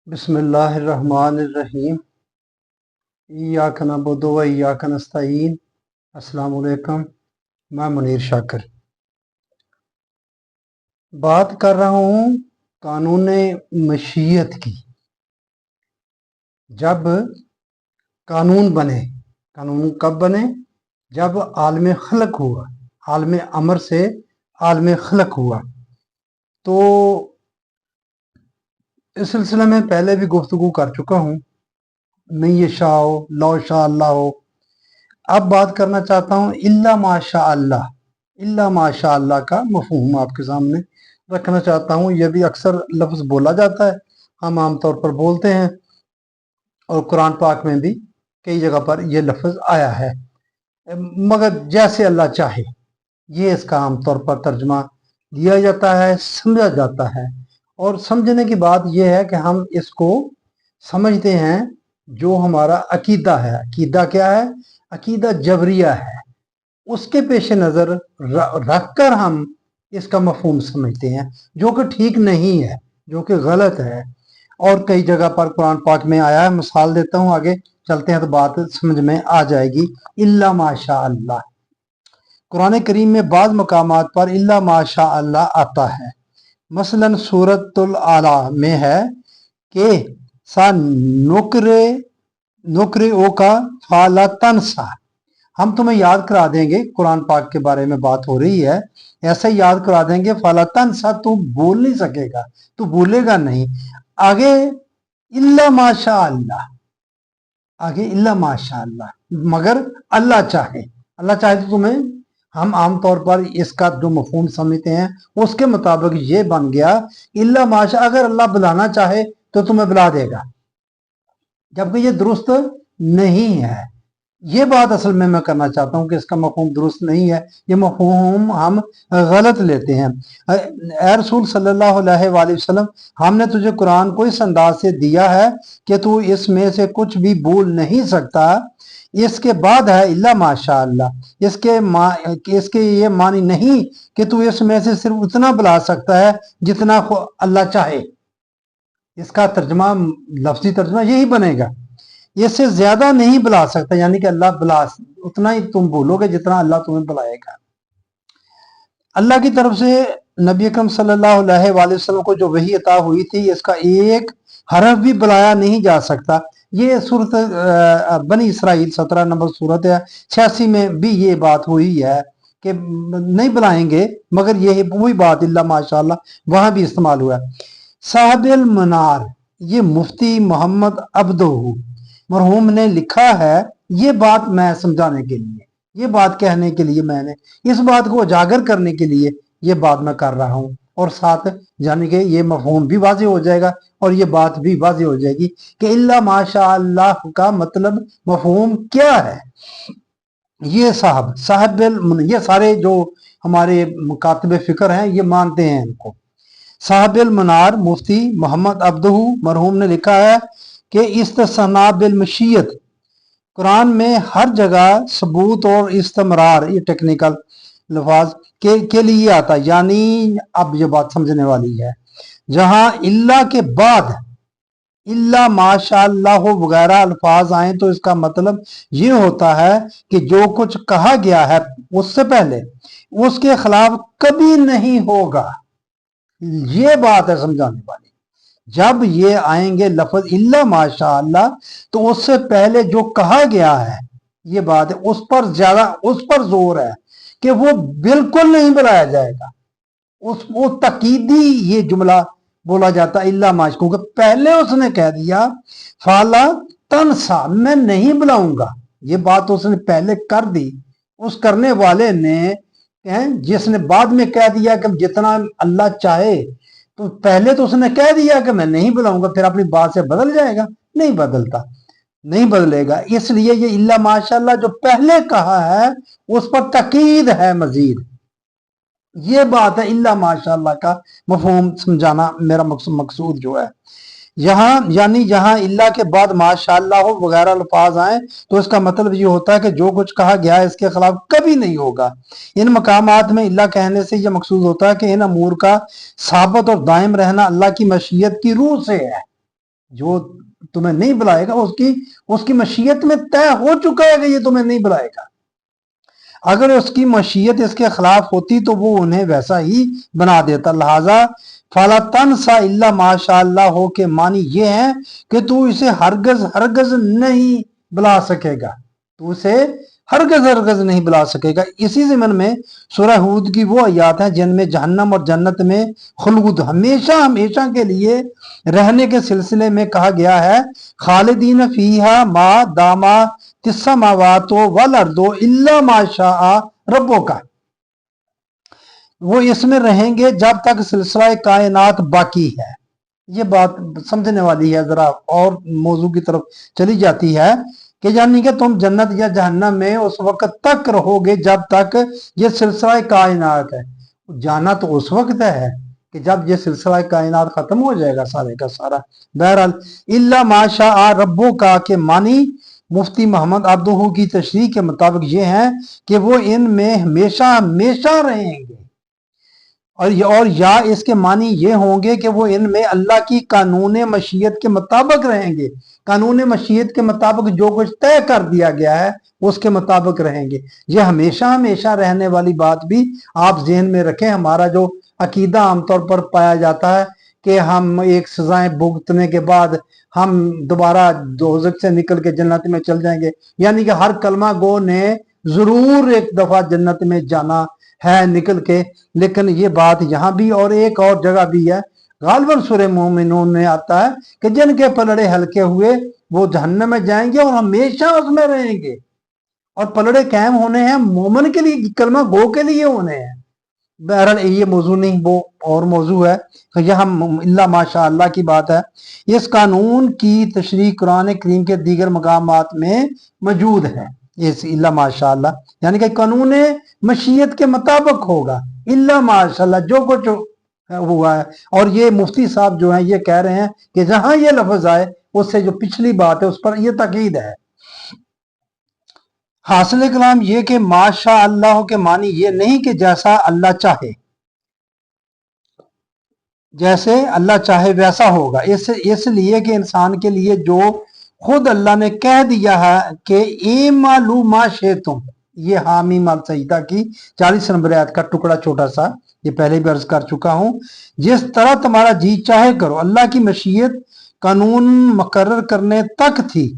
بسم اللہ الرحمن الرحیم۔ ایاک نعبد و ایاک نستعین۔ السلام علیکم، میں منیر شاکر بات کر رہا ہوں قانون مشیت کی۔ جب قانون بنے، قانون کب بنے؟ جب عالم خلق ہوا، عالم امر سے عالم خلق ہوا۔ تو اس سلسلے میں پہلے بھی گفتگو کر چکا ہوں، میں یہ شاء ہو لو شاء اللہ ہو۔ اب بات کرنا چاہتا ہوں الا ماشاء اللہ، الا ماشاء اللہ کا مفہوم آپ کے سامنے رکھنا چاہتا ہوں۔ یہ بھی اکثر لفظ بولا جاتا ہے، ہم عام طور پر بولتے ہیں، اور قرآن پاک میں بھی کئی جگہ پر یہ لفظ آیا ہے، مگر جیسے اللہ چاہے، یہ اس کا عام طور پر ترجمہ دیا جاتا ہے، سمجھا جاتا ہے۔ اور سمجھنے کی بات یہ ہے کہ ہم اس کو سمجھتے ہیں جو ہمارا عقیدہ ہے۔ عقیدہ کیا ہے؟ عقیدہ جبریہ ہے، اس کے پیش نظر رکھ کر ہم اس کا مفہوم سمجھتے ہیں، جو کہ ٹھیک نہیں ہے، جو کہ غلط ہے۔ اور کئی جگہ پر قرآن پاک میں آیا ہے، مثال دیتا ہوں، آگے چلتے ہیں تو بات سمجھ میں آ جائے گی۔ الا ماشاء اللہ، قرآن کریم میں بعض مقامات پر الا ماشاء اللہ آتا ہے۔ مثلا سورۃ الاعلی میں ہے کہ سا نقرے او کا فلا تنسا، ہم تمہیں یاد کرا دیں گے۔ قرآن پاک کے بارے میں بات ہو رہی ہے، ایسے یاد کرا دیں گے، فلا تنسا، تو بول نہیں سکے گا، تو بھولے گا نہیں۔ آگے الا ماشاء اللہ، آگے الا ماشاء اللہ، مگر اللہ چاہے، اللہ چاہے تو تمہیں، ہم عام طور پر اس کا جو مفہوم سمجھتے ہیں اس کے مطابق یہ بن گیا الا ماشاء، اگر اللہ بلانا چاہے تو تمہیں بلا دے گا، جبکہ یہ درست نہیں ہے۔ یہ بات اصل میں کرنا چاہتا ہوں کہ اس کا مفہوم درست نہیں ہے، یہ مفہوم ہم غلط لیتے ہیں۔ اے رسول صلی اللہ علیہ وآلہ وسلم، ہم نے تجھے قرآن کو اس انداز سے دیا ہے کہ تو اس میں سے کچھ بھی بول نہیں سکتا۔ اس کے بعد ہے الا ماشاء اللہ، اس کے یہ معنی نہیں کہ تو اس میں سے صرف اتنا بلا سکتا ہے جتنا اللہ چاہے۔ اس کا ترجمہ، لفظی ترجمہ یہی بنے گا، اس سے زیادہ نہیں بلا سکتا، یعنی کہ اللہ بلا، اتنا ہی تم بولو گے جتنا اللہ تمہیں بلائے گا۔ اللہ کی طرف سے نبی اکرم صلی اللہ علیہ وآلہ وسلم کو جو وحی عطا ہوئی تھی، اس کا ایک حرف بھی بلایا نہیں جا سکتا۔ یہ صورت بنی اسرائیل 17 نمبر صورت ہے، 86 میں بھی یہ بات ہوئی ہے کہ نہیں بلائیں گے، مگر یہ وہی بات الا ماشاء اللہ وہاں بھی استعمال ہوا ہے۔ صاحب المنار، یہ مفتی محمد عبدہ مرحوم نے لکھا ہے، یہ بات میں سمجھانے کے لیے، یہ بات کہنے کے لیے، میں نے اس بات کو اجاگر کرنے کے لیے یہ بات میں کر رہا ہوں، اور ساتھ یعنی کہ یہ مفہوم بھی واضح ہو جائے گا اور یہ بات بھی واضح ہو جائے گی کہ الا ماشاء اللہ کا مطلب مفہوم کیا ہے۔ یہ صاحب یہ سارے جو ہمارے مکاتب فکر ہیں یہ مانتے ہیں ان کو۔ صاحب المنار مفتی محمد عبدہ مرحوم نے لکھا ہے کہ استثناء بالمشیت، قرآن میں ہر جگہ ثبوت اور استمرار، یہ ٹیکنیکل لفاظ کے لیے آتا ہے، یعنی اب یہ بات سمجھنے والی ہے، جہاں اللہ کے بعد الا ماشاء اللہ وغیرہ الفاظ آئیں تو اس کا مطلب یہ ہوتا ہے کہ جو کچھ کہا گیا ہے اس سے پہلے اس کے خلاف کبھی نہیں ہوگا۔ یہ بات ہے سمجھانے والی۔ جب یہ آئیں گے لفظ الا ماشاء اللہ تو اس سے پہلے جو کہا گیا ہے، یہ بات ہے، اس پر زیادہ، اس پر زور ہے کہ وہ بالکل نہیں بلایا جائے گا۔ وہ تقیدی یہ جملہ بولا جاتا الا ماشاء، کیونکہ پہلے اس نے کہہ دیا فلا تنسا، میں نہیں بلاؤں گا، یہ بات اس نے پہلے کر دی۔ اس کرنے والے نے، جس نے بعد میں کہہ دیا کہ جتنا اللہ چاہے، تو پہلے تو اس نے کہہ دیا کہ میں نہیں بلاؤں گا، پھر اپنی بات سے بدل جائے گا؟ نہیں بدلتا، نہیں بدلے گا۔ اس لیے یہ الا ماشاء اللہ جو پہلے کہا ہے اس پر تاکید ہے مزید۔ یہ بات ہے الا ماشاء اللہ کا مفہوم سمجھانا میرا مقصود جو ہے یہاں، یعنی جہاں اللہ کے بعد ماشاء اللہ وغیرہ الفاظ آئیں تو اس کا مطلب یہ ہوتا ہے کہ جو کچھ کہا گیا ہے اس کے خلاف کبھی نہیں ہوگا۔ ان مقامات میں اللہ کہنے سے یہ مقصود ہوتا ہے کہ ان امور کا ثابت اور دائم رہنا اللہ کی مشیت کی روح سے ہے، जो तुम्हें नहीं बुलाएगा उसकी मशीयत में तय हो चुका है कि ये तुम्हें नहीं बुलाएगा। अगर उसकी मशीयत इसके खिलाफ होती तो वो उन्हें वैसा ही बना देता। लिहाजा फला तनसा इल्ला माशाअल्लाह हो के मानी ये है कि तू इसे हरगज हरगज नहीं बुला सकेगा, तू उसे हरगज हरगज नहीं बुला सकेगा। इसी ज़मन में सूरह हूद की वो आयत है जिनमें जहन्नम और जन्नत में खुलूद हमेशा हमेशा के लिए रहने के सिलसिले में कहा गया है, खालिदीन फीहा मा दामा तिस्समावातो वल अर्दो इल्ला माशा रब्बो का। वो इसमें रहेंगे जब तक सिलसिला कायनात बाकी है। ये बात समझने वाली है, जरा और मौजू की तरफ चली जाती है कि यानी कि तुम जन्नत या जहन्नम में उस वक्त तक रहोगे जब तक ये सिलसिला कायनात है। जाना तो उस वक्त है कि जब ये सिलसिला कायनात खत्म हो जाएगा सारे का सारा। बहरहाल इल्ला माशा रब्बो का के मानी मुफ्ती मोहम्मद अब्दुहू की तशरीह के मुताबिक ये है कि वो इनमें हमेशा हमेशा रहेंगे, और या इसके मानी ये होंगे कि वो इनमें अल्लाह की कानून मशीयत के मुताबिक रहेंगे। कानून मशीयत के मुताबिक जो कुछ तय कर दिया गया है उसके मुताबिक रहेंगे। ये हमेशा हमेशा रहने वाली बात भी आप ज़हन में रखें। हमारा जो अकीदा आमतौर पर पाया जाता है कि हम एक सजाएं भुगतने के बाद हम दोबारा दोज़ख से निकल के जन्नत में चल जाएंगे, यानी कि हर कलमा गो ने जरूर एक दफा जन्नत में जाना है निकल के। लेकिन ये बात यहाँ भी और एक और जगह भी है, गालिबन सूरह मोमिनून में आता है कि जिनके पलड़े हल्के हुए वो जहन्नम में जाएंगे और हमेशा उसमें रहेंगे। और पलड़े कायम होने हैं मोमिन के लिए, कलमा गो के लिए होने हैं। बहरहाल ये मौजू नहीं, वो और मौजू है। यहाँ इल्ला माशा अल्लाह की बात है। इस कानून की तशरीह कुरान करीम के दीगर मकामात में मौजूद है। इस इल्ला माशा अल्लाह यानी कि कानून मशीयत के मुताबिक होगा, इल्ला माशा अल्लाह जो कुछ हुआ है। और ये मुफ्ती साहब जो हैं ये कह रहे हैं कि जहां ये लफ्ज आए उससे जो पिछली बात है उस पर यह तकीद है। हासिल कलाम ये कि माशा अल्लाह के मानी ये नहीं कि जैसा अल्लाह चाहे, जैसे अल्लाह चाहे वैसा होगा। इसलिए कि इंसान के लिए जो खुद अल्लाह ने कह दिया है कि ए मालू मा शे तुम, ये हामीम अल सईदा की 40 नंबर आयत का टुकड़ा छोटा सा, ये पहले भी अर्ज कर चुका हूं। जिस तरह तुम्हारा जी चाहे करो, अल्लाह की मशीयत कानून मुकर्रर करने तक थी।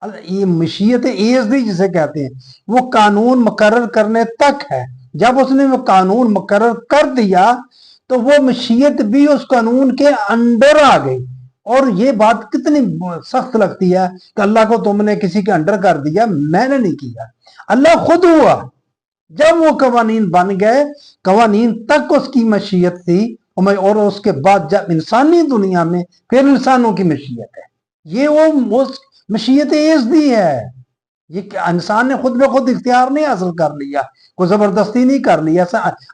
ये मशीयत एजदी जिसे कहते हैं वो कानून मुकर्रर करने तक है। जब उसने वो कानून मुकर्रर कर दिया तो वो मशीयत भी उस कानून के अंडर आ गई। और ये बात कितनी सख्त लगती है कि अल्लाह को तुमने किसी के अंडर कर दिया, मैंने नहीं किया, अल्लाह खुद हुआ। जब वो कवानीन बन गए, कवानीन तक उसकी मशीयत थी, और उसके बाद जब इंसानी दुनिया में फिर इंसानों की मशीयत है। ये वो मशीयत एजदी है। ये इंसान ने खुद ब खुद इख्तियार नहीं हासिल कर लिया, कोई जबरदस्ती नहीं कर लिया,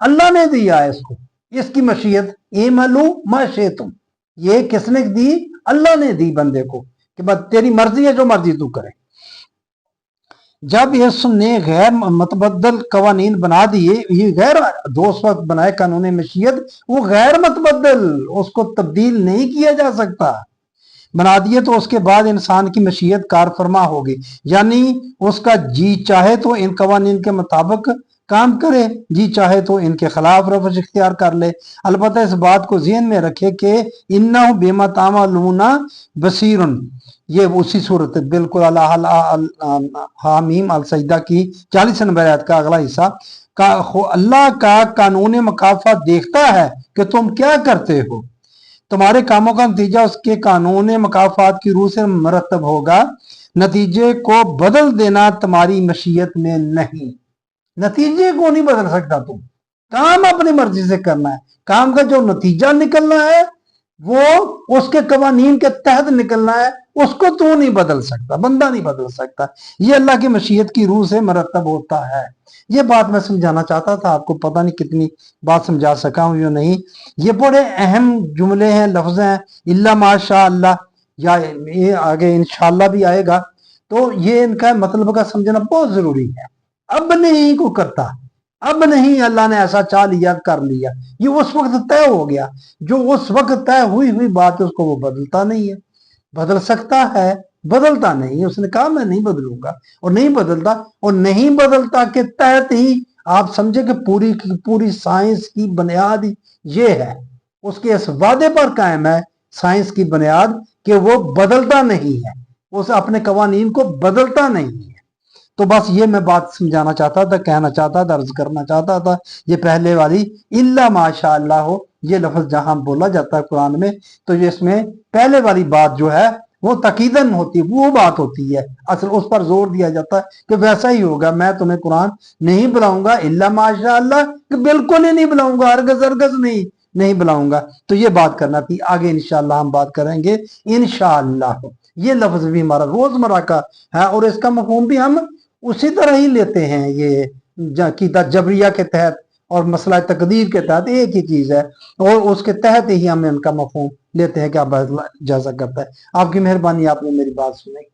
अल्लाह ने दिया है इसको, इसकी मशीयत ए मालू माशे तुम। ये किसने दी? अल्लाह ने दी बंदे को कि बस तेरी मर्जी है, जो मर्जी तू करे। जब इसने गैर मतबदल कवानीन बना दिए, ये गैर दोस्त वक्त बनाए कानून मशीयत, वो गैर मतबदल, उसको तब्दील नहीं किया जा सकता, बना दिए तो उसके बाद इंसान की मशीयत कारफरमा होगी। यानी उसका जी चाहे तो इन कवानीन के मुताबिक काम करे, जी चाहे तो इनके खिलाफ रवश इख्तियार कर ले। अलबत्ता इस बात को ज़हन में रखे कि इन्नहु बिमा तामलूना बसीरुन, ये उसी सूरत बिल्कुल हामीम अल सईदा की 40 नंबर आयत का अगला हिस्सा का, अल्लाह का कानून मकाफा देखता है कि तुम क्या करते हो। तुम्हारे कामों का नतीजा उसके कानून मकाफात की रूह से मरतब होगा। नतीजे को बदल देना तुम्हारी मशीयत में नहीं, नतीजे को नहीं बदल सकता तुम, काम अपनी मर्जी से करना है। काम का जो नतीजा निकलना है वो उसके कवानीन के तहत निकलना है, उसको तू नहीं बदल सकता, बंदा नहीं बदल सकता। ये अल्लाह की मशीयत की रूह से मरतब होता है। ये बात मैं समझाना चाहता था आपको, पता नहीं कितनी बात समझा सका हूं या नहीं। ये बड़े अहम जुमले हैं, लफ्ज हैं, इल्ला माशा अल्लाह, या ये आगे इंशाअल्लाह भी आएगा। तो ये इनका मतलब का समझना बहुत जरूरी है। अब नहीं को करता, अब नहीं, अल्लाह ने ऐसा चाह लिया कर लिया, ये उस वक्त तय हो गया। जो उस वक्त तय हुई बात है उसको वो बदलता नहीं है। बदल सकता है, बदलता नहीं। उसने कहा मैं नहीं बदलूंगा, और नहीं बदलता, और नहीं बदलता के तहत ही आप समझे कि पूरी की पूरी साइंस की बुनियाद ये है, उसके इस वादे पर कायम है साइंस की बुनियाद कि वो बदलता नहीं है, उस अपने कवानीन को बदलता नहीं है। तो बस ये मैं बात समझाना चाहता था, कहना चाहता था, अर्ज करना चाहता था। ये पहले वाली इल्ला माशा अल्लाह हो, ये लफ्ज जहां बोला जाता है कुरान में, तो ये इसमें पहले वाली बात जो है वो तकीदन होती है, वो बात होती है, असल उस पर जोर दिया जाता है कि वैसा ही होगा, मैं तुम्हें कुरान नहीं बुलाऊंगा इल्ला माशा अल्लाह, कि बिल्कुल ही नहीं बुलाऊंगा, हरगज हरगज नहीं, नहीं बुलाऊंगा। तो ये बात करना थी, आगे इंशाअल्लाह हम बात करेंगे इंशाअल्लाह। ये लफ्ज भी हमारा रोजमर्रा का है, और इसका मफहूम भी हम उसी तरह ही लेते हैं, ये अकीदा जबरिया के तहत और मसला तकदीर के तहत एक ही चीज है, और उसके तहत ही हम इनका मफहूम लेते हैं कि आप जैसा करता है। आपकी मेहरबानी, आपने मेरी बात सुनी।